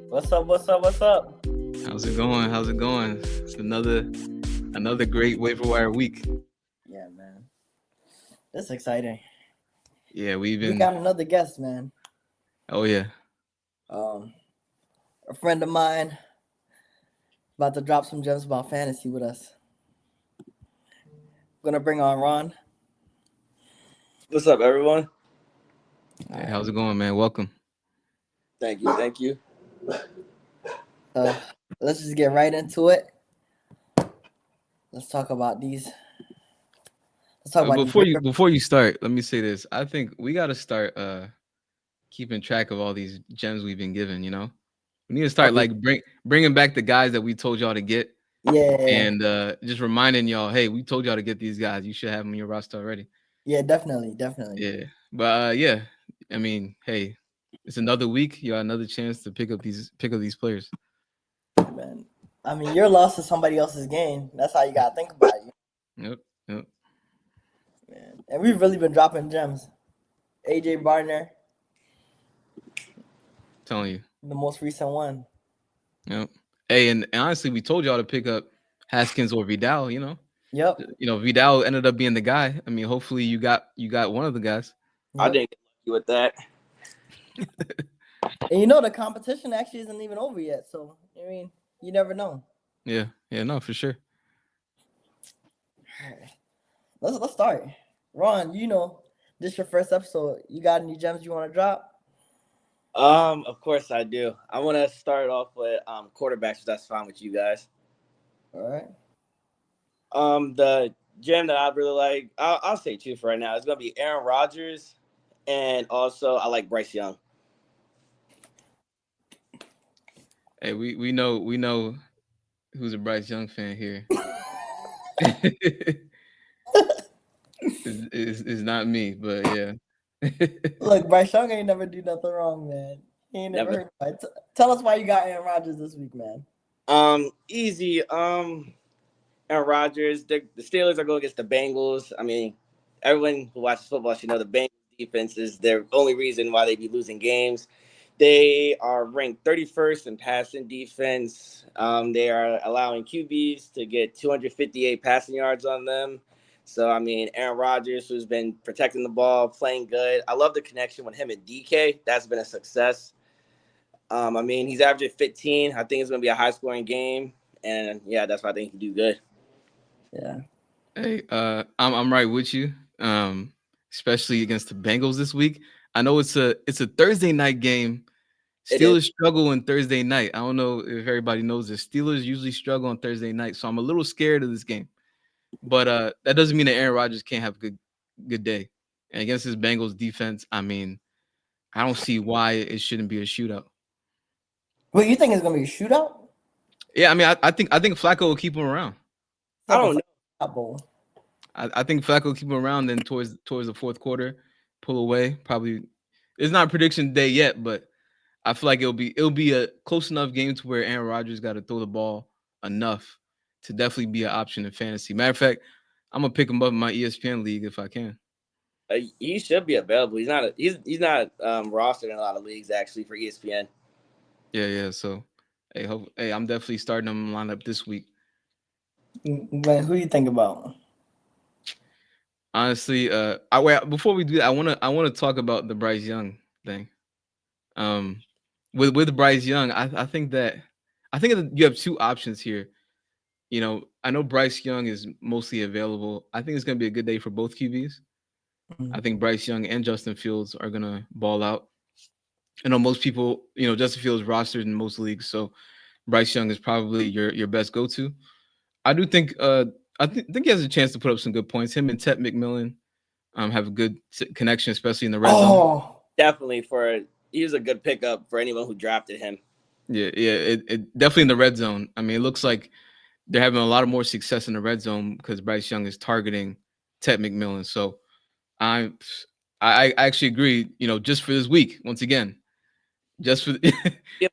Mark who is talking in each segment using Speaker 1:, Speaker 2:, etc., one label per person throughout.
Speaker 1: What's up? What's up? What's up?
Speaker 2: How's it going? How's it going? It's another great waiver wire week.
Speaker 1: Yeah, man. That's exciting.
Speaker 2: Yeah,
Speaker 1: We got another guest, man.
Speaker 2: Oh yeah.
Speaker 1: A friend of mine about to drop some gems about fantasy with us. Gonna bring on Ron.
Speaker 3: What's up, everyone?
Speaker 2: Hey, how's it going, man? Welcome.
Speaker 3: Thank you. Thank you.
Speaker 1: Let's just get right into it. Let's talk about these.
Speaker 2: Before you start, let me say this. I think we got to start keeping track of all these gems we've been given. We need to start bringing back the guys that we told y'all to get.
Speaker 1: Yeah.
Speaker 2: And just reminding y'all, hey, we told y'all to get these guys. You should have them in your roster already.
Speaker 1: Yeah, definitely.
Speaker 2: Yeah, but yeah, I mean, hey, it's another week. You got another chance to pick up these players.
Speaker 1: Man, I mean, your loss is somebody else's gain. That's how you gotta think about it.
Speaker 2: Yep.
Speaker 1: Man, and we've really been dropping gems. AJ Barner,
Speaker 2: telling you,
Speaker 1: the most recent one.
Speaker 2: Yep. Hey, and honestly, we told y'all to pick up Haskins or Vidal.
Speaker 1: Yep.
Speaker 2: Vidal ended up being the guy. I mean, hopefully you got one of the guys.
Speaker 3: Yep. I didn't get lucky with that.
Speaker 1: And the competition actually isn't even over yet. So I mean, you never know.
Speaker 2: Yeah, no, for sure.
Speaker 1: All right. Let's start. Ron, this is your first episode. You got any gems you want to drop?
Speaker 3: Of course I do. I want to start off with quarterbacks. If that's fine with you guys.
Speaker 1: All right.
Speaker 3: The gem that I really like, I'll say two for right now. It's gonna be Aaron Rodgers, and also I like Bryce Young.
Speaker 2: Hey, we know who's a Bryce Young fan here. It's not me, but yeah.
Speaker 1: Look, Bryce Young ain't never do nothing wrong, man. He ain't never heard. Tell us why you got Aaron Rodgers this week, man.
Speaker 3: Easy. Aaron Rodgers. The Steelers are going against the Bengals. I mean, everyone who watches football should know the Bengals defense is their only reason why they be losing games. They are ranked 31st in passing defense. They are allowing QBs to get 258 passing yards on them. So, I mean, Aaron Rodgers, who's been protecting the ball, playing good. I love the connection with him and DK. That's been a success. I mean, he's averaging 15. I think it's going to be a high-scoring game. And, yeah, that's why I think he can do good.
Speaker 1: Yeah.
Speaker 2: Hey, I'm right with you, especially against the Bengals this week. I know it's a Thursday night game. Steelers struggle on Thursday night. I don't know if everybody knows this. Steelers usually struggle on Thursday night, so I'm a little scared of this game. But that doesn't mean that Aaron Rodgers can't have a good day. And against his Bengals defense, I mean, I don't see why it shouldn't be a shootout.
Speaker 1: Well, you think it's gonna be a shootout?
Speaker 2: Yeah, I mean, I think Flacco will keep him around.
Speaker 3: I don't know.
Speaker 2: I think Flacco will keep him around. Then towards the fourth quarter, pull away. Probably, it's not a prediction day yet, but I feel like it'll be a close enough game to where Aaron Rodgers got to throw the ball enough to definitely be an option in fantasy. Matter of fact, I'm gonna pick him up in my ESPN league if I can.
Speaker 3: He should be available. He's not rostered in a lot of leagues actually for ESPN.
Speaker 2: Yeah. So, hey, I'm definitely starting him lineup this week.
Speaker 1: But who do you think about?
Speaker 2: Honestly, before we do that, I wanna talk about the Bryce Young thing. With Bryce Young, I think that you have two options here. I know Bryce Young is mostly available. I think it's going to be a good day for both QBs. Mm-hmm. I think Bryce Young and Justin Fields are going to ball out. I know most people, Justin Fields rostered in most leagues, so Bryce Young is probably your best go-to. I do think think he has a chance to put up some good points. Him and Ted McMillan have a good connection, especially in the red zone.
Speaker 3: Definitely he was a good pickup for anyone who drafted him.
Speaker 2: Yeah, it definitely in the red zone. I mean, it looks like they're having a lot of more success in the red zone because Bryce Young is targeting Ted McMillan. So I actually agree. Just for this week, once again, just for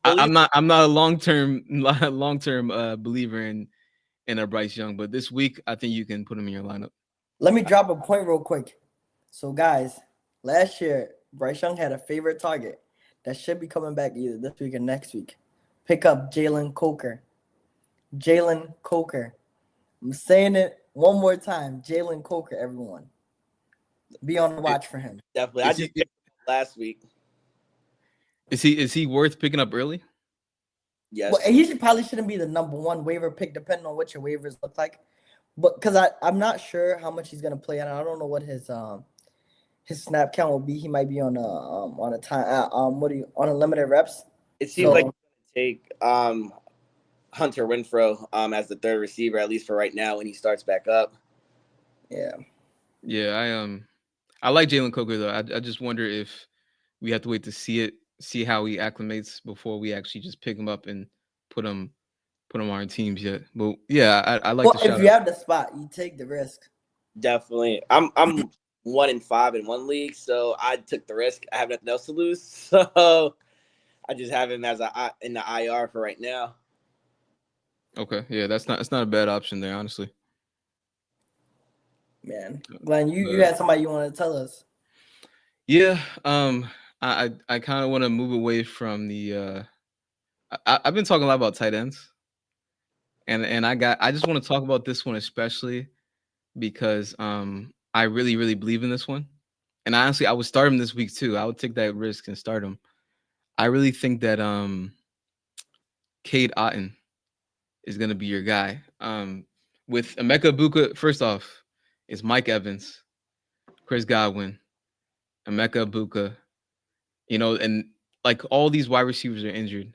Speaker 2: I'm not a long term believer in a Bryce Young, but this week I think you can put him in your lineup.
Speaker 1: Let me drop a point real quick. So guys, last year Bryce Young had a favorite target that should be coming back either this week or next week. pick up Jalen Coker. Jalen Coker. I'm saying it one more time. Jalen Coker, everyone. Be on the watch for him.
Speaker 3: Definitely. I just picked him up last week.
Speaker 2: Is he worth picking up early?
Speaker 3: Yes.
Speaker 1: Well, he probably shouldn't be the number one waiver pick, depending on what your waivers look like. But because I'm not sure how much he's gonna play, and I don't know what his snap count will be. He might be on a time on a limited reps.
Speaker 3: It seems like he's gonna take Hunter Renfrow as the third receiver, at least for right now, when he starts back up.
Speaker 2: Yeah, I like Jalen Coker though. I just wonder if we have to wait to see how he acclimates before we actually just pick him up and put him on our teams yet. But yeah, I like.
Speaker 1: Well, if you have the spot, you take the risk.
Speaker 3: Definitely. I'm 1-5 in one league, so I took the risk. I have nothing else to lose, so I just have him as in the IR for right now.
Speaker 2: Okay, yeah, that's not a bad option there, honestly.
Speaker 1: Man, Glenn, you had somebody you want to tell us?
Speaker 2: Yeah, I kind of want to move away from the. I've been talking a lot about tight ends, and I just want to talk about this one especially because I really believe in this one, and honestly I would start him this week too. I would take that risk and start him. I really think that Cade Otton is gonna be your guy. With Emeka Egbuka, first off, it's Mike Evans, Chris Godwin, Emeka Egbuka, and like all these wide receivers are injured.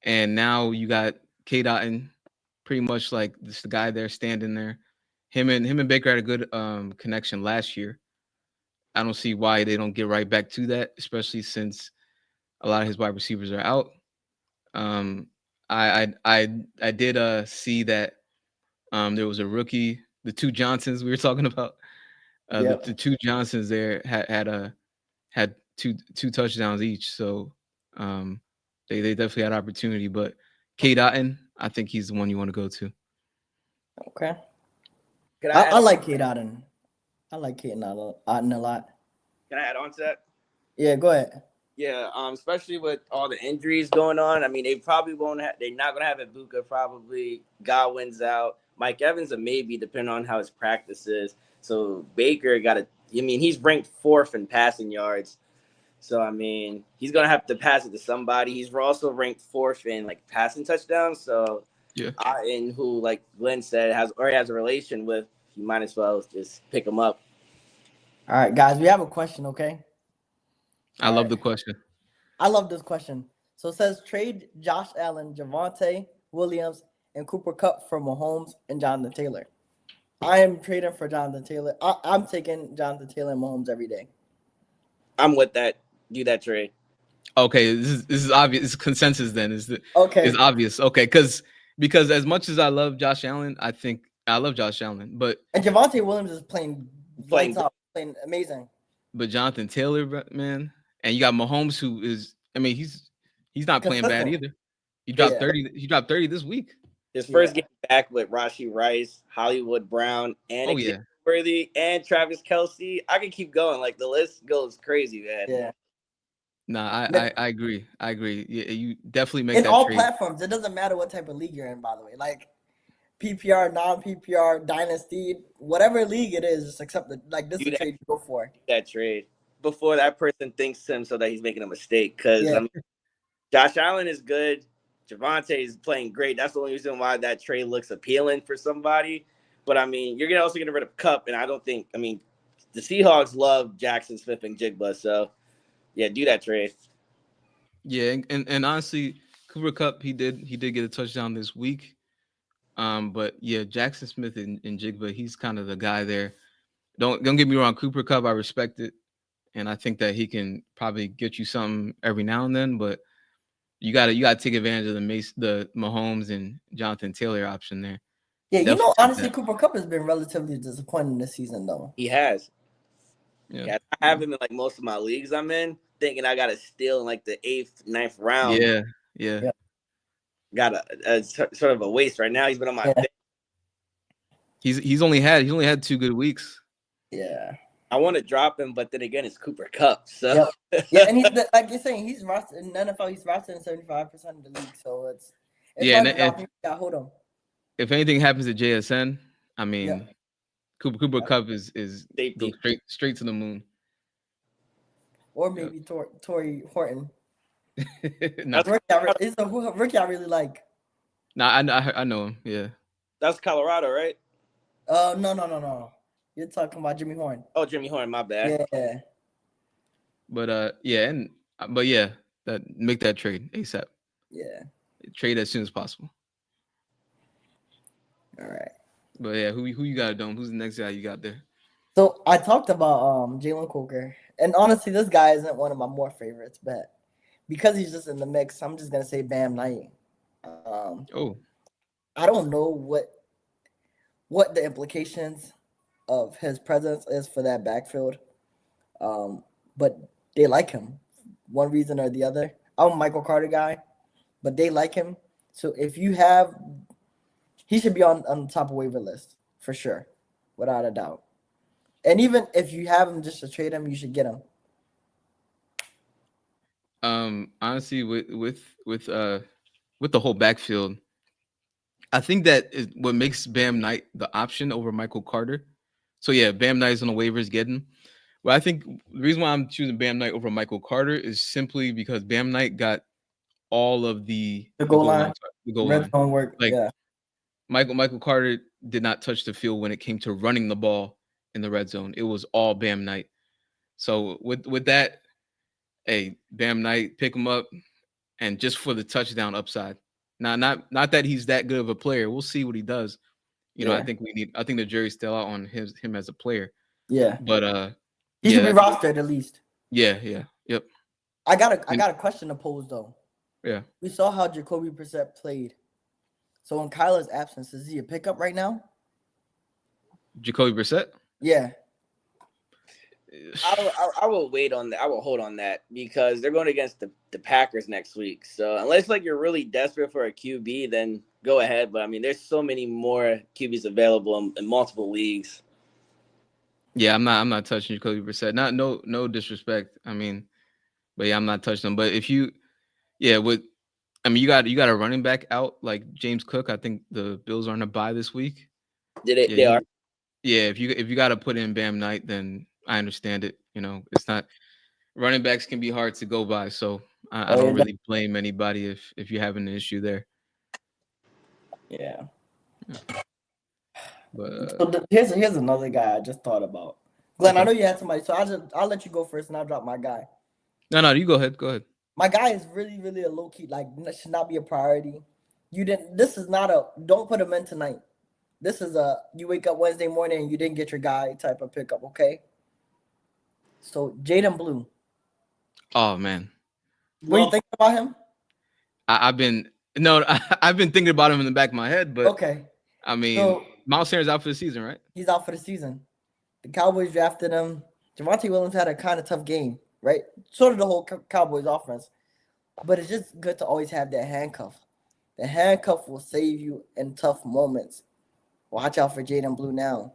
Speaker 2: And now you got Cade Otton, pretty much like this guy there standing there. Him and Baker had a good connection last year. I don't see why they don't get right back to that, especially since a lot of his wide receivers are out. I did see that there was a rookie, the two Johnsons we were talking about. The two Johnsons there had two touchdowns each, so they definitely had opportunity. But Cade Otton, I think he's the one you want to go to.
Speaker 1: Okay. I like Cade Otton. I like Cade Otton a lot.
Speaker 3: Can I add on to that?
Speaker 1: Yeah, go ahead.
Speaker 3: Yeah, especially with all the injuries going on. I mean, they probably won't have. They're not gonna have Egbuka probably. Godwin's out. Mike Evans a maybe, depending on how his practice is. So Baker got to. I mean, he's ranked 4th in passing yards. So I mean, he's gonna have to pass it to somebody. He's also ranked 4th in like passing touchdowns. So
Speaker 2: yeah,
Speaker 3: and who, like Glenn said, already has a relation with. You might as well just pick him up.
Speaker 1: All right, guys, we have a question. Okay.
Speaker 2: I love the question.
Speaker 1: I love this question. So it says trade Josh Allen, Javonte Williams, and Cooper Kupp for Mahomes and Jonathan Taylor. I am trading for Jonathan Taylor. I'm taking Jonathan Taylor and Mahomes every day.
Speaker 3: I'm with that. Do that trade.
Speaker 2: Okay, this is obvious. It's consensus then. It's obvious. Okay, because as much as I love Josh Allen, I think I love Josh Allen, but
Speaker 1: and Javonte Williams is playing amazing.
Speaker 2: But Jonathan Taylor, man, and you got Mahomes, who is, I mean, he's not playing bad either. He dropped 30. He dropped 30 this week.
Speaker 3: His first game back with Rashee Rice, Hollywood Brown, and Worthy, and Travis Kelce. I can keep going. Like the list goes crazy, man.
Speaker 1: Yeah.
Speaker 2: Nah, I agree. I agree. Yeah, you definitely make
Speaker 1: in
Speaker 2: that
Speaker 1: all
Speaker 2: trade.
Speaker 1: Platforms. It doesn't matter what type of league you're in, by the way. Like PPR, non-PPR, Dynasty, whatever league it is, just accept it. Like this is a trade you go for.
Speaker 3: That trade before that person thinks him so that he's making a mistake. Because I mean, Josh Allen is good. Javonte is playing great. That's the only reason why that trade looks appealing for somebody. But I mean, you're gonna also get rid of Kupp, and I don't think. I mean, the Seahawks love Jackson Smith and Jigba, so yeah, do that trade.
Speaker 2: Yeah, and honestly, Cooper Kupp, he did get a touchdown this week. But yeah, Jackson Smith and Jigba, he's kind of the guy there. Don't get me wrong, Cooper Kupp, I respect it, and I think that he can probably get you something every now and then. But you gotta take advantage of the Mahomes and Jonathan Taylor option there.
Speaker 1: Yeah, definitely. Honestly, Cooper Kupp has been relatively disappointing this season, though.
Speaker 3: He has. Yeah, I have him in like most of my leagues I'm in, thinking I got to steal in like the 8th, 9th round.
Speaker 2: Yeah.
Speaker 3: Got a sort of a waste right now. He's been on my.
Speaker 2: He's only had 2 good weeks.
Speaker 1: Yeah.
Speaker 3: I want to drop him, but then again, it's Cooper Kupp. So
Speaker 1: Yep. Yeah, and like you're saying, he's rostered in the NFL. He's rostered in 75% of the league, so it's
Speaker 2: Yeah,
Speaker 1: hard
Speaker 2: and
Speaker 1: to drop him. Yeah, hold him.
Speaker 2: if anything happens to JSN, I mean,
Speaker 1: Yeah.
Speaker 2: Cooper Kupp is
Speaker 3: Safety.
Speaker 2: go straight to the moon.
Speaker 1: Or maybe Torrey Horton.
Speaker 2: Nah,
Speaker 1: It's a rookie I really like.
Speaker 2: I know him. Yeah.
Speaker 3: That's Colorado, right?
Speaker 1: No. You're talking about Jimmy Horn.
Speaker 3: Oh, Jimmy Horn, my bad.
Speaker 1: Yeah.
Speaker 2: But that make that trade ASAP.
Speaker 1: Yeah.
Speaker 2: Trade as soon as possible.
Speaker 1: All right.
Speaker 2: But yeah, who you got, Dome? Who's the next guy you got there?
Speaker 1: So I talked about Jalen Coker, and honestly, this guy isn't one of my more favorites, but because he's just in the mix, I'm just gonna say Bam Knight. I don't know what the implications of his presence is for that backfield, but they like him, one reason or the other. I'm a Michael Carter guy, but they like him. So if you have, he should be on the top of waiver list for sure, without a doubt. And even if you have him just to trade him, you should get him.
Speaker 2: Honestly, with the whole backfield, I think that is what makes Bam Knight the option over Michael Carter. So yeah, Bam Knight is on the waivers getting. But I think the reason why I'm choosing Bam Knight over Michael Carter is simply because Bam Knight got all of the
Speaker 1: goal line.
Speaker 2: The goal
Speaker 1: Red
Speaker 2: line.
Speaker 1: zone work.
Speaker 2: Like,
Speaker 1: yeah.
Speaker 2: Michael Carter did not touch the field when it came to running the ball in the red zone. It was all Bam Knight. So with that, hey, Bam Knight, pick him up, and just for the touchdown upside. Now, not that he's that good of a player. We'll see what he does. You know, I think the jury's still out on him as a player.
Speaker 1: Yeah.
Speaker 2: But
Speaker 1: he should be rostered at least.
Speaker 2: Yeah. Yep.
Speaker 1: I got a question to pose though.
Speaker 2: Yeah.
Speaker 1: We saw how Jacoby Brissett played. So in Kyler's absence, is he a pickup right now?
Speaker 2: Jacoby Brissett?
Speaker 1: Yeah.
Speaker 3: I will wait on that. I will hold on that because they're going against the Packers next week. So unless like you're really desperate for a QB, then go ahead. But I mean, there's so many more QBs available in multiple leagues.
Speaker 2: Yeah, I'm not touching Jacoby Brissett. No disrespect. I mean, but yeah, I'm not touching him. But if you got a running back out like James Cook. I think the Bills are on a bye this week.
Speaker 3: They are.
Speaker 2: Yeah, if you got to put in Bam Knight, then I understand it. You know, it's not running backs can be hard to go by, so I don't really blame anybody if you're having an issue there.
Speaker 1: Yeah.
Speaker 2: But
Speaker 1: so here's another guy I just thought about. Glenn, I know you had somebody, so I'll let you go first, and I'll drop my guy.
Speaker 2: No, you go ahead. Go ahead.
Speaker 1: My guy is really, really a low key, like should not be a priority. This is not don't put him in tonight. This is you wake up Wednesday morning and you didn't get your guy type of pickup, okay? So Jaden Blue.
Speaker 2: Oh man.
Speaker 1: What are you thinking about him?
Speaker 2: I've been thinking about him in the back of my head, but
Speaker 1: okay.
Speaker 2: I mean, Miles Sanders out for the season, right?
Speaker 1: He's out for the season. The Cowboys drafted him. Javonte Williams had a kind of tough game, right? Sort of the whole Cowboys offense. But it's just good to always have that handcuff. The handcuff will save you in tough moments. Watch out for Jaden Blue now.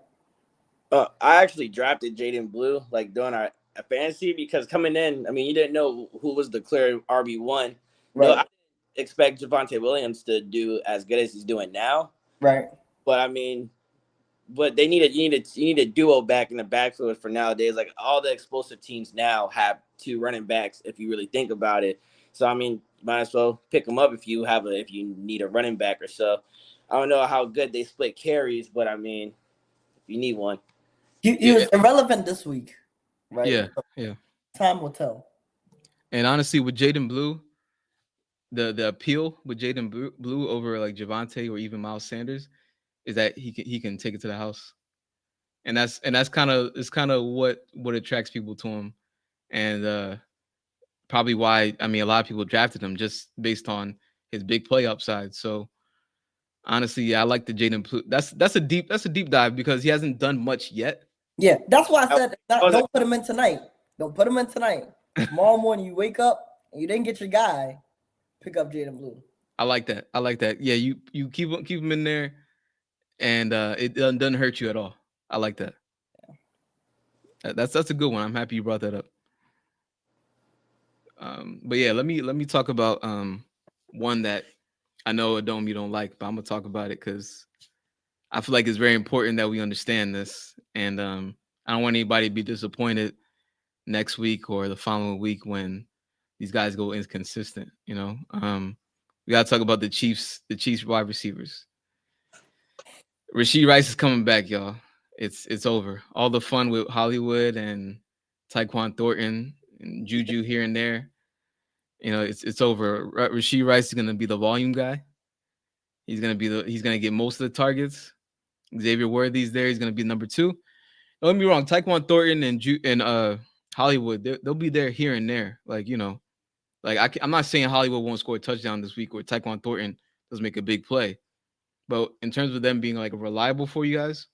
Speaker 3: I actually drafted Jaden Blue like during our fantasy because coming in, I mean, you didn't know who was the clear RB1.
Speaker 1: Right.
Speaker 3: No, I didn't expect Javonte Williams to do as good as he's doing now.
Speaker 1: Right.
Speaker 3: But I mean, you need a duo back in the backfield for nowadays. Like all the explosive teams now have two running backs if you really think about it. So I mean, might as well pick them up if you need a running back or so. I don't know how good they split carries, but I mean, if you need one.
Speaker 1: He was irrelevant this week, right?
Speaker 2: Yeah.
Speaker 1: Time will tell.
Speaker 2: And honestly, with Jaden Blue, the appeal with Jaden Blue over like Javonte or even Miles Sanders is that he can take it to the house, and that's kind of what attracts people to him, and probably why a lot of people drafted him just based on his big play upside. So. Honestly, I like the Jaden Blue. That's a deep dive because he hasn't done much yet.
Speaker 1: Yeah, that's why I said don't put him in tonight. Don't put him in tonight. Tomorrow morning you wake up and you didn't get your guy, pick up Jaden Blue.
Speaker 2: I like that. Yeah, you keep him in there, and it doesn't hurt you at all. I like that. That's a good one. I'm happy you brought that up. But yeah, let me talk about one that I know Adome you don't like, but I'm gonna talk about it because I feel like it's very important that we understand this, and I don't want anybody to be disappointed next week or the following week when these guys go inconsistent. We gotta talk about the Chiefs wide receivers. Rashee Rice is coming back, y'all. It's over. All the fun with Hollywood and Tyquan Thornton and Juju here and there. It's over. Rashee Rice is gonna be the volume guy. He's gonna get most of the targets. Xavier Worthy's there. He's gonna be number 2. Don't get me wrong. Tyquan Thornton and Hollywood, they'll be there here and there. I'm not saying Hollywood won't score a touchdown this week or Tyquan Thornton doesn't make a big play, but in terms of them being like reliable for you guys,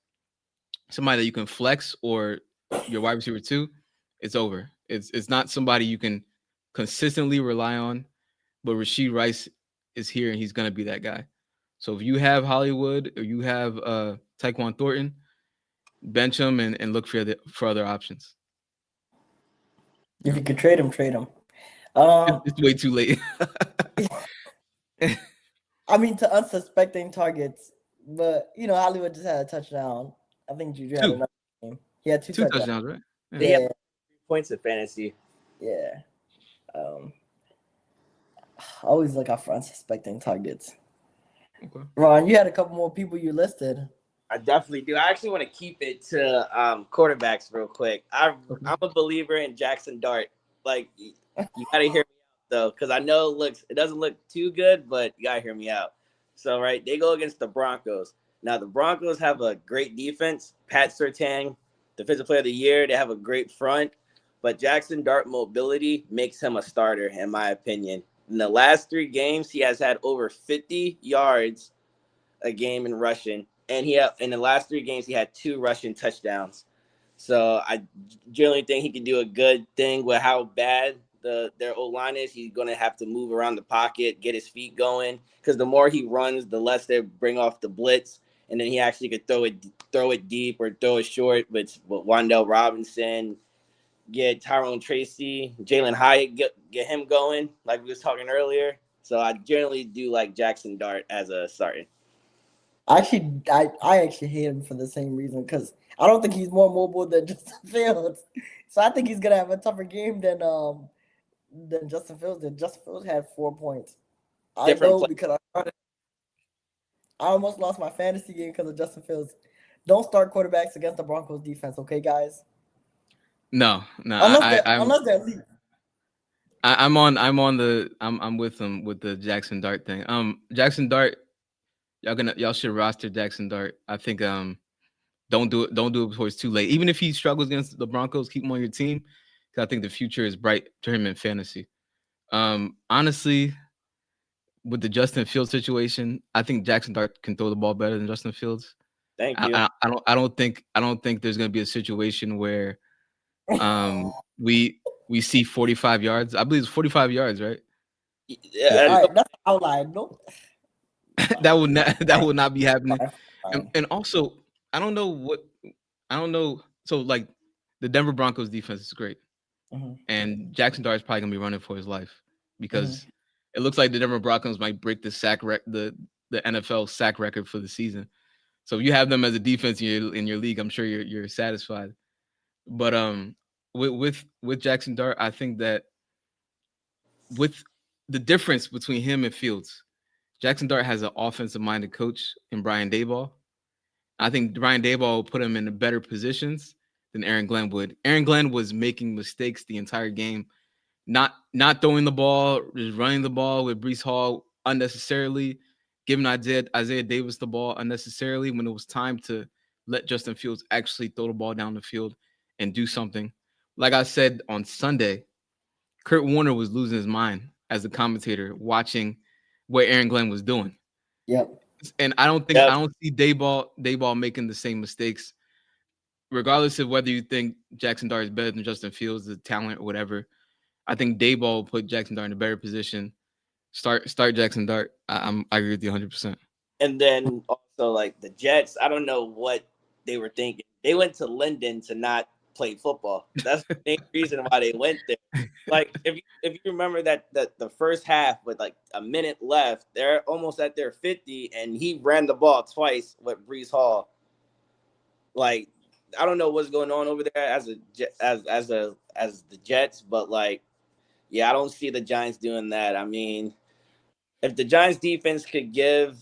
Speaker 2: somebody that you can flex or your wide receiver 2, it's over. It's not somebody you can consistently rely on, but Rashee Rice is here and he's gonna be that guy. So if you have Hollywood or you have Tyquan Thornton, bench him and look for other options.
Speaker 1: If you could trade him, trade him.
Speaker 2: It's way too late.
Speaker 1: I mean, to unsuspecting targets, but Hollywood just had a touchdown. I think Juju had another game. He had two
Speaker 2: touchdowns, right?
Speaker 3: Yeah. 3 points of fantasy.
Speaker 1: Yeah. Always look out for unsuspecting targets.
Speaker 2: Okay.
Speaker 1: Ron, you had a couple more people you listed.
Speaker 3: I definitely do. I actually want to keep it to quarterbacks real quick. I'm a believer in Jackson Dart. Like, you gotta hear me out though, because I know it doesn't look too good, but you gotta hear me out. So right, they go against the Broncos. Now the Broncos have a great defense. Pat Surtain, Defensive Player of the Year. They have a great front, but Jackson Dart mobility makes him a starter, in my opinion. In the last 3 games, he has had over 50 yards a game in rushing, and in the last 3 games he had 2 rushing touchdowns. So I generally think he can do a good thing with how bad their O-line is. He's going to have to move around the pocket, get his feet going, because the more he runs, the less they bring off the blitz, and then he actually could throw it deep or throw it short with Wan'Dale Robinson, get Tyrone Tracy, Jalen Hyatt, get him going like we was talking earlier. So I generally do like Jackson Dart as a starter.
Speaker 1: I actually hate him for the same reason, because I don't think he's more mobile than Justin Fields. So I think he's gonna have a tougher game than Justin Fields did. Justin Fields had 4 points. I know because I almost lost my fantasy game because of Justin Fields. Don't start quarterbacks against the Broncos defense, okay, guys?
Speaker 2: No.
Speaker 1: Unless they're elite.
Speaker 2: I'm with him with the Jackson Dart thing. Jackson Dart, y'all should roster Jackson Dart. I think don't do it before it's too late. Even if he struggles against the Broncos, keep him on your team, because I think the future is bright to him in fantasy. Honestly, with the Justin Fields situation, I think Jackson Dart can throw the ball better than Justin Fields.
Speaker 3: Thank you.
Speaker 2: I don't think there's gonna be a situation where we see 45 yards. I believe it's 45 yards, right?
Speaker 3: Yeah,
Speaker 1: all right, that's an outline. Nope.
Speaker 2: that would not be happening. And also, I don't know. So like the Denver Broncos defense is great, and Jackson Dart is probably gonna be running for his life because it looks like the Denver Broncos might break the NFL sack record for the season. So if you have them as a defense in your league, I'm sure you're satisfied. But with Jackson Dart, I think that with the difference between him and Fields, Jackson Dart has an offensive-minded coach in Brian Daboll. I think Brian Daboll will put him in better positions than Aaron Glen would. Aaron Glen was making mistakes the entire game, not throwing the ball, just running the ball with Breece Hall unnecessarily, giving Isaiah Davis the ball unnecessarily when it was time to let Justin Fields actually throw the ball down the field and do something. Like I said on Sunday, Kurt Warner was losing his mind as a commentator watching what Aaron Glen was doing.
Speaker 1: Yep.
Speaker 2: And I don't see Daboll making the same mistakes, regardless of whether you think Jackson Dart is better than Justin Fields, the talent or whatever. I think Daboll will put Jackson Dart in a better position. Start Jackson Dart. I agree with you 100%.
Speaker 3: And then also like the Jets, I don't know what they were thinking. They went to Linden to not played football. That's the main reason why they went there. Like if you remember that the first half with like a minute left, they're almost at their 50, and he ran the ball twice with Brees Hall. Like I don't know what's going on over there as the Jets, but like yeah, I don't see the Giants doing that. I mean, if the Giants defense could give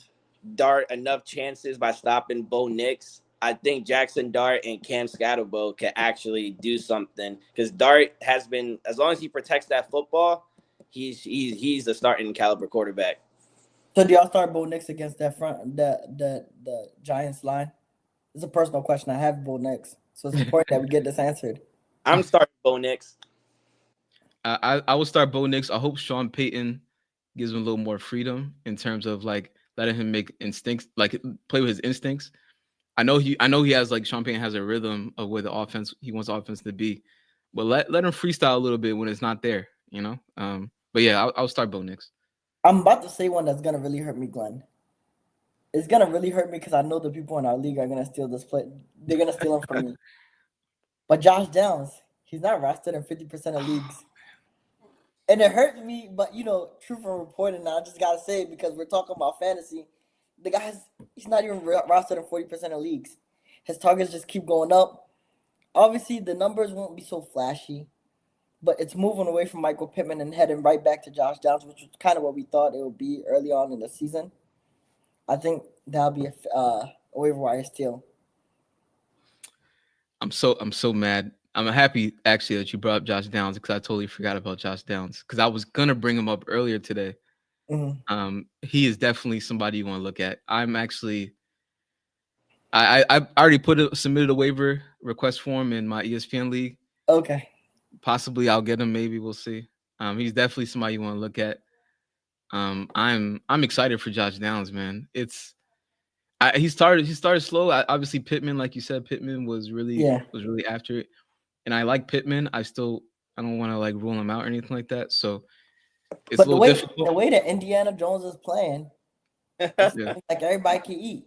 Speaker 3: Dart enough chances by stopping Bo Nix, I think Jackson Dart and Cam Scatterbo could actually do something, because Dart has been, as long as he protects that football, he's a starting caliber quarterback.
Speaker 1: So do y'all start Bo Nix against that front the Giants line? It's a personal question. I have Bo Nix, so it's important that we get this answered.
Speaker 3: I'm starting Bo Nix.
Speaker 2: I will start Bo Nix. I hope Sean Payton gives him a little more freedom in terms of like letting him make instincts, like play with his instincts. I know he has, like, Sean Payton has a rhythm of where the offense he wants offense to be, but let him freestyle a little bit when it's not there, you know. But yeah, I'll start Bo Nix.
Speaker 1: I'm about to say one that's gonna really hurt me, Glenn. It's gonna really hurt me because I know the people in our league are gonna steal this play. They're gonna steal him from me. But Josh Downs, he's not rostered in 50% of leagues. And it hurt me, but truth from reporting, I just gotta say it because we're talking about fantasy. The he's not even rostered in 40% of leagues. His targets just keep going up. Obviously, the numbers won't be so flashy, but it's moving away from Michael Pittman and heading right back to Josh Downs, which was kind of what we thought it would be early on in the season. I think that'll be a waiver wire steal.
Speaker 2: I'm so mad. I'm happy actually that you brought up Josh Downs, because I totally forgot about Josh Downs, because I was gonna bring him up earlier today.
Speaker 1: Mm-hmm.
Speaker 2: He is definitely somebody you want to look at. I'm actually, I already submitted a waiver request form in my ESPN league.
Speaker 1: Okay.
Speaker 2: Possibly I'll get him. Maybe we'll see. He's definitely somebody you want to look at. I'm excited for Josh Downs, man. He started slow. Obviously Pittman, like you said, Pittman was really after it, and I like Pittman. I don't want to like rule him out or anything like that. So it's a little difficult.
Speaker 1: The way that Indiana Jones is playing, like everybody can eat.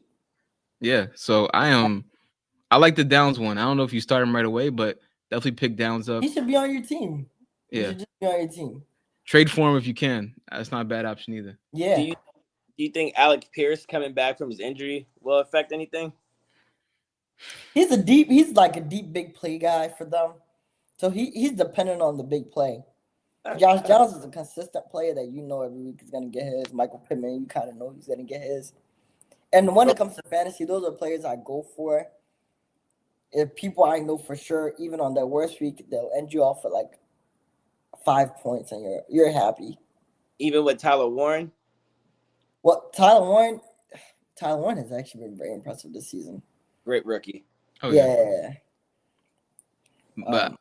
Speaker 2: Yeah. So I like the Downs one. I don't know if you start him right away, but definitely pick Downs up.
Speaker 1: He should be on your team.
Speaker 2: Yeah.
Speaker 1: He should just be on your team.
Speaker 2: Trade for him if you can. That's not a bad option either.
Speaker 1: Yeah.
Speaker 3: Do you think Alec Pierce coming back from his injury will affect anything?
Speaker 1: He's like a deep big play guy for them. So he's dependent on the big play. Josh Downs is a consistent player that every week is going to get his. Michael Pittman, you kind of know he's going to get his. And when it comes to fantasy, those are players I go for. If people I know for sure, even on their worst week, they'll end you off for like 5 points and you're happy.
Speaker 3: Even with Tyler Warren?
Speaker 1: Well, Tyler Warren has actually been very impressive this season.
Speaker 3: Great rookie.
Speaker 2: Oh
Speaker 1: yeah.
Speaker 2: But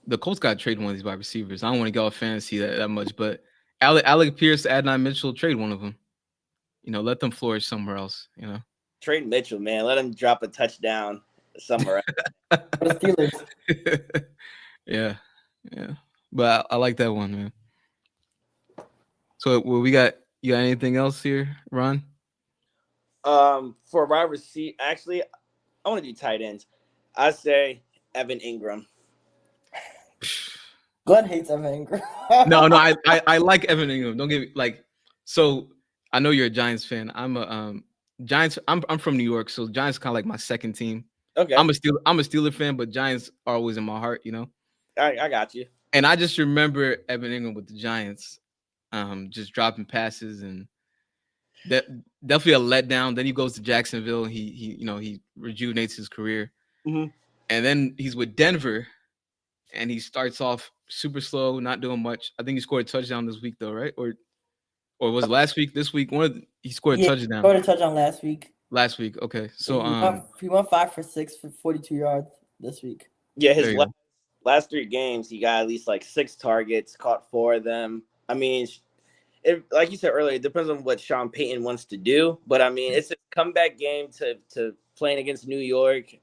Speaker 2: the Colts got to trade one of these wide receivers. I don't want to go off fantasy that much, but Alec Pierce, Adnan Mitchell, trade one of them. Let them flourish somewhere else.
Speaker 3: Trade Mitchell, man. Let him drop a touchdown somewhere else.
Speaker 1: For the Steelers.
Speaker 2: Yeah. But I like that one, man. So you got anything else here, Ron?
Speaker 3: For wide receiver, actually, I want to do tight ends. I say Evan Ingram.
Speaker 1: Glenn hates Evan Ingram.
Speaker 2: No, I like Evan Ingram. Don't get me so I know you're a Giants fan. I'm a Giants. I'm from New York, so Giants kind of like my second team.
Speaker 3: Okay.
Speaker 2: I'm a Steeler fan, but Giants are always in my heart.
Speaker 3: I got you.
Speaker 2: And I just remember Evan Ingram with the Giants, just dropping passes, and that definitely a letdown. Then he goes to Jacksonville. He rejuvenates his career,
Speaker 3: and
Speaker 2: then he's with Denver, and he starts off super slow, not doing much. I think he scored a touchdown this week, though, right? Or was it last week? This week, he scored a touchdown.
Speaker 1: Scored a touchdown last week.
Speaker 2: Last week, okay. So
Speaker 1: he went 5 for 6 for 42 yards this week.
Speaker 3: Yeah, his last 3 games, he got at least like 6 targets, caught 4 of them. I mean, like you said earlier, it depends on what Sean Payton wants to do. But I mean, it's a comeback game to playing against New York.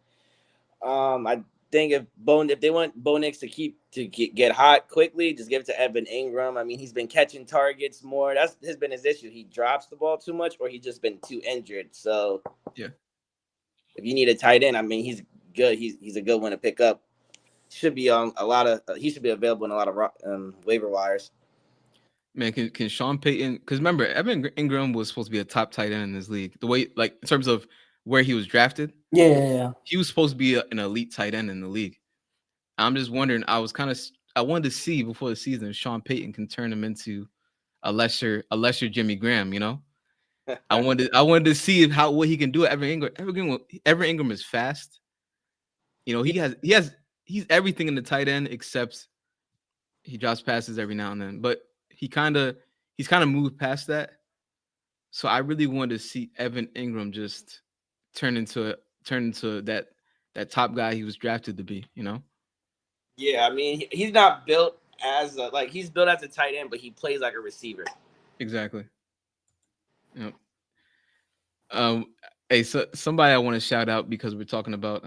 Speaker 3: I think if they want Bo Nix to get hot quickly, just give it to Evan Ingram. I mean, he's been catching targets more. That's been his issue. He drops the ball too much, or he's just been too injured. So
Speaker 2: yeah,
Speaker 3: if you need a tight end, I mean, he's good. He's a good one to pick up. Should be on a lot of. He should be available in a lot of waiver wires.
Speaker 2: Man, can Sean Payton? Because remember, Evan Ingram was supposed to be a top tight end in this league. The way, like in terms of where he was drafted,
Speaker 1: Yeah.
Speaker 2: he was supposed to be an elite tight end in the league. I'm just wondering. I wanted to see before the season if Sean Payton can turn him into a lesser Jimmy Graham. You know, I wanted to see what he can do. Evan Ingram is fast. You know, he's everything in the tight end except he drops passes every now and then. But he's kind of moved past that. So I really wanted to see Evan Ingram just turn into that top guy he was drafted to be. You know.
Speaker 3: Yeah, I mean, he's not built as he's built as a tight end, but he plays like a receiver.
Speaker 2: Exactly. Yep. Hey, so somebody I want to shout out because we're talking about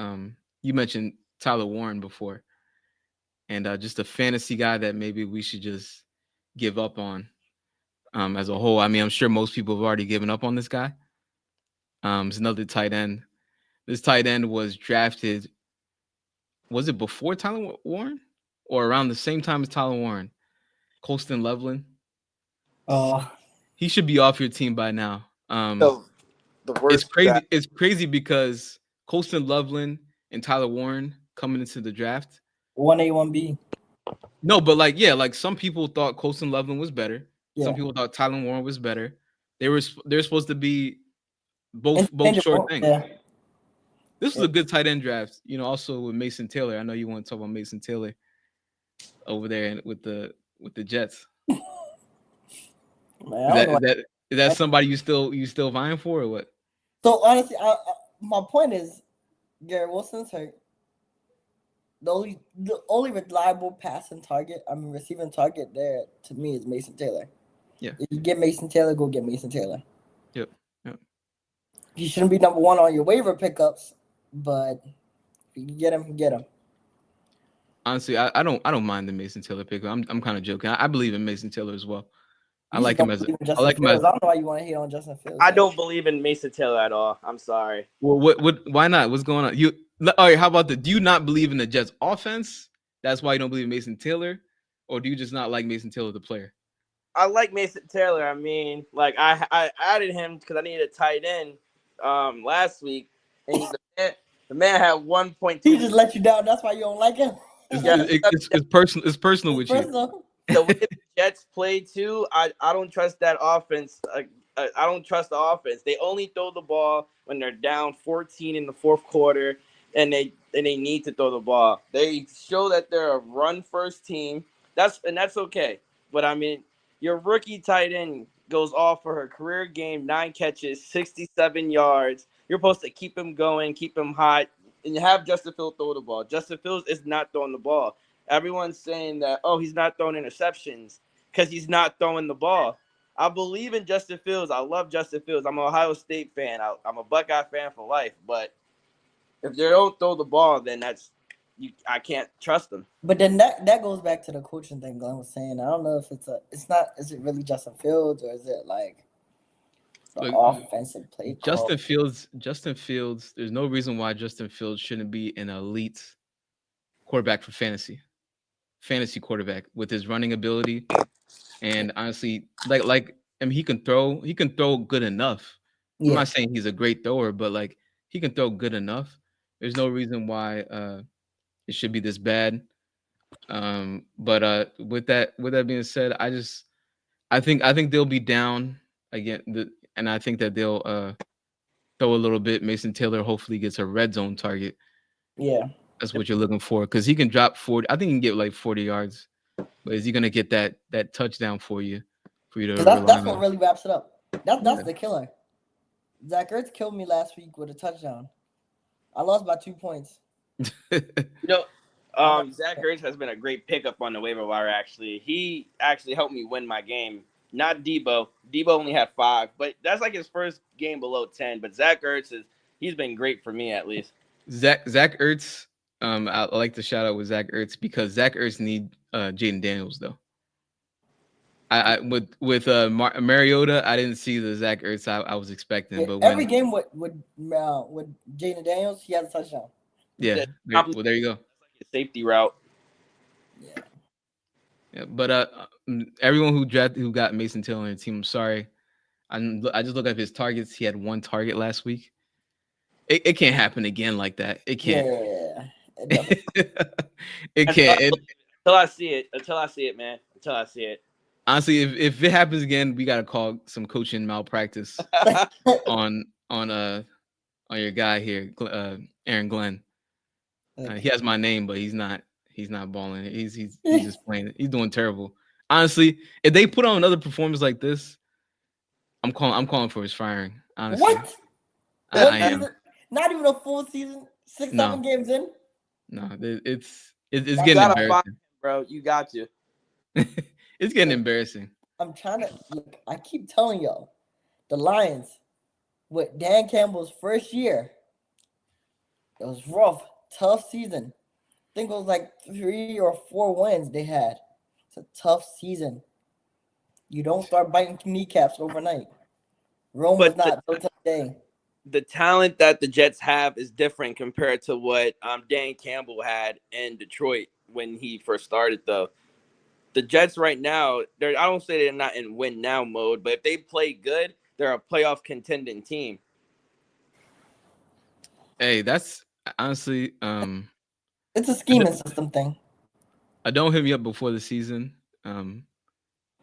Speaker 2: you mentioned Tyler Warren before, and just a fantasy guy that maybe we should just give up on as a whole. I mean, I'm sure most people have already given up on this guy. It's another tight end. This tight end was drafted. Was it before Tyler Warren or around the same time as Tyler Warren? Colston Loveland. He should be off your team by now.
Speaker 3: So the worst.
Speaker 2: It's crazy. It's crazy because Colston Loveland and Tyler Warren coming into the draft.
Speaker 1: 1A, 1B.
Speaker 2: No, but like some people thought Colston Loveland was better. Yeah. Some people thought Tyler Warren was better. They're supposed to be both short things. Yeah. This was a good tight end draft. You know, also with Mason Taylor. I know you want to talk about Mason Taylor over there with the Jets. Man, is that somebody you still vying for or what?
Speaker 1: So honestly, my point is, Garrett Wilson's hurt. The only reliable receiving target there to me is Mason Taylor.
Speaker 2: Yeah.
Speaker 1: If you get Mason Taylor, go get Mason Taylor.
Speaker 2: Yep.
Speaker 1: He shouldn't be number one on your waiver pickups, but if you can get him, get him.
Speaker 2: Honestly, I don't mind the Mason Taylor pickup. I'm kind of joking. I believe in Mason Taylor as well. I like him as I
Speaker 1: don't know why you want to hate on Justin Fields.
Speaker 3: I don't believe in Mason Taylor at all. I'm sorry.
Speaker 2: Well, why not? What's going on? All right, how about do you not believe in the Jets offense? That's why you don't believe in Mason Taylor? Or do you just not like Mason Taylor, the player?
Speaker 3: I like Mason Taylor. I mean, like I added him because I needed a tight end last week, and the man had 1.2.
Speaker 1: He just let you down. That's why you don't like him.
Speaker 2: It's personal. It's personal with you.
Speaker 3: The way the Jets play too, I don't trust that offense. I don't trust the offense. They only throw the ball when they're down 14 in the fourth quarter, and they need to throw the ball. They show that they're a run-first team. That's okay. But I mean, your rookie tight end goes off for her career game, 9 catches, 67 yards. You're supposed to keep him going, keep him hot, and you have Justin Fields throw the ball. Justin Fields is not throwing the ball. Everyone's saying that, he's not throwing interceptions because he's not throwing the ball. I believe in Justin Fields. I love Justin Fields. I'm an Ohio State fan. I'm a Buckeye fan for life. But if they don't throw the ball, then I can't trust them.
Speaker 1: But then that goes back to the coaching thing Glenn was saying. I don't know if is it really Justin Fields or is it like the offensive play call?
Speaker 2: Justin Fields, there's no reason why Justin Fields shouldn't be an elite quarterback for fantasy quarterback with his running ability. And honestly, like I mean, he can throw good enough. Yeah. I'm not saying he's a great thrower, but like he can throw good enough. There's no reason why it should be this bad. But with that being said, I think they'll be down again, and I think that they'll throw a little bit. Mason Taylor hopefully gets a red zone target.
Speaker 1: Yeah,
Speaker 2: that's what you're looking for because he can drop 40. I think he can get like 40 yards. But is he gonna get that touchdown for you to?
Speaker 1: That's what really wraps it up. That's the killer. Zach Ertz killed me last week with a touchdown. I lost by 2 points.
Speaker 3: Zach Ertz has been a great pickup on the waiver wire. Actually, he actually helped me win my game. Not Debo. Debo only had 5, but that's like his first game below 10. But Zach Ertz he's been great for me at least.
Speaker 2: Zach Ertz. I like to shout out with Zach Ertz because Zach Ertz need Jaden Daniels though. I with Mariota, I didn't see the Zach Ertz I was expecting. But
Speaker 1: every game with Jaden Daniels, he has a touchdown.
Speaker 2: Yeah. Well, there you go.
Speaker 3: Safety route.
Speaker 1: Yeah.
Speaker 2: Yeah, but everyone who got Mason Taylor on their team, I'm sorry. I just look at his targets. He had 1 target last week. It can't happen again like that. It can't.
Speaker 1: Yeah.
Speaker 2: It can't.
Speaker 3: Until I see it, man. Until I see it.
Speaker 2: Honestly, if it happens again, we gotta call some coaching malpractice on your guy here, Aaron Glen. He has my name, but he's not balling. He's just playing. He's doing terrible. Honestly, if they put on another performance like this, I'm calling for his firing. Honestly,
Speaker 1: what?
Speaker 2: I am.
Speaker 1: Not even a full season. 7 games in.
Speaker 2: No, it's getting embarrassing,
Speaker 3: bro. You got to.
Speaker 2: It's getting embarrassing.
Speaker 1: I'm trying to look. I keep telling y'all, the Lions with Dan Campbell's first year, it was rough, tough season. I think it was like 3 or 4 wins they had. It's a tough season. You don't start biting kneecaps overnight. Rome was not built today.
Speaker 3: The talent that the Jets have is different compared to what Dan Campbell had in Detroit when he first started, though. The Jets right now, I don't say they're not in win now mode, but if they play good, they're a playoff contending team.
Speaker 2: Hey, that's honestly,
Speaker 1: it's a scheming system thing.
Speaker 2: Don't hit me up before the season. Trying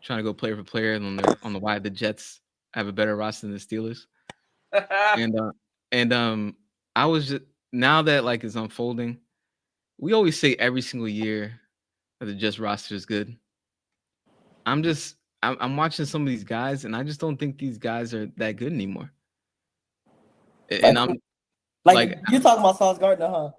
Speaker 2: to go player for player on the why the Jets have a better roster than the Steelers. and I was just, now that like it's unfolding, we always say every single year that the Jets roster is good. I'm watching some of these guys, and I just don't think these guys are that good anymore. And I'm
Speaker 1: like you're talking about Sauce Gardner, huh?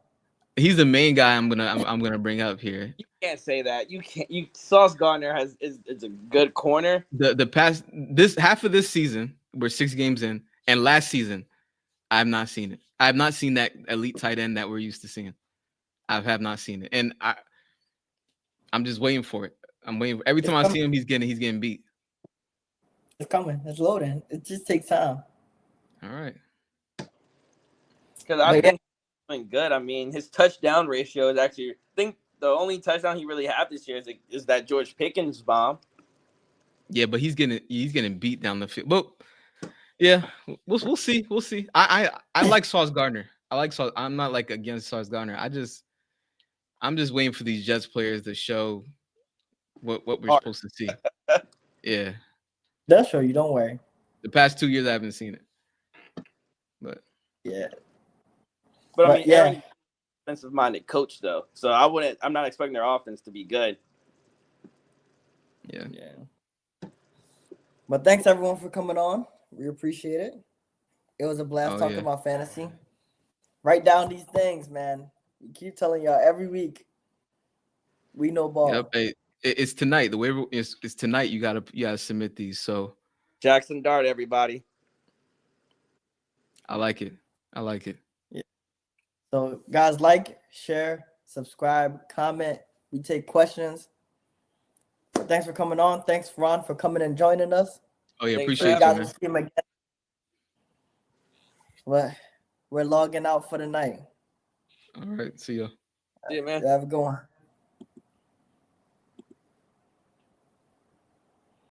Speaker 2: He's the main guy I'm gonna bring up here.
Speaker 3: You can't say that. You can't. Sauce Gardner is a good corner.
Speaker 2: The past this half of this season, we're 6 games in, and last season, I have not seen it. I have not seen that elite tight end that we're used to seeing. I have not seen it, and I'm just waiting for it. I'm waiting. Every time I see him, he's getting beat.
Speaker 1: It's coming. It's loading. It just takes time.
Speaker 2: All right.
Speaker 3: Because I think he's doing good. I mean, his touchdown ratio is actually. I think the only touchdown he really had this year is that George Pickens bomb.
Speaker 2: Yeah, but he's getting beat down the field. But yeah, we'll see. We'll see. I like Sauce Gardner. I like Sauce. I'm not like against Sauce Gardner. I'm just waiting for these Jets players to show what we're supposed to see. Yeah.
Speaker 1: They'll show you, don't worry.
Speaker 2: The past 2 years I haven't seen it. But
Speaker 1: yeah.
Speaker 3: But I mean, Aaron, defensive minded coach though. So I'm not expecting their offense to be good.
Speaker 2: Yeah.
Speaker 1: But thanks everyone for coming on. We appreciate it. It was a blast talking about fantasy. Write down these things, man. We keep telling y'all every week. We know ball.
Speaker 2: Yep. Hey, it's tonight. The waiver is tonight. You gotta submit these. So
Speaker 3: Jackson Dart, everybody.
Speaker 2: I like it.
Speaker 1: Yeah. So guys, like, share, subscribe, comment. We take questions. Thanks for coming on. Thanks, Ron, for coming and joining us.
Speaker 2: Oh yeah, appreciate
Speaker 1: you guys will see him again. But we're logging out for the night.
Speaker 2: All right, see ya.
Speaker 3: See you, man.
Speaker 1: Have a good one.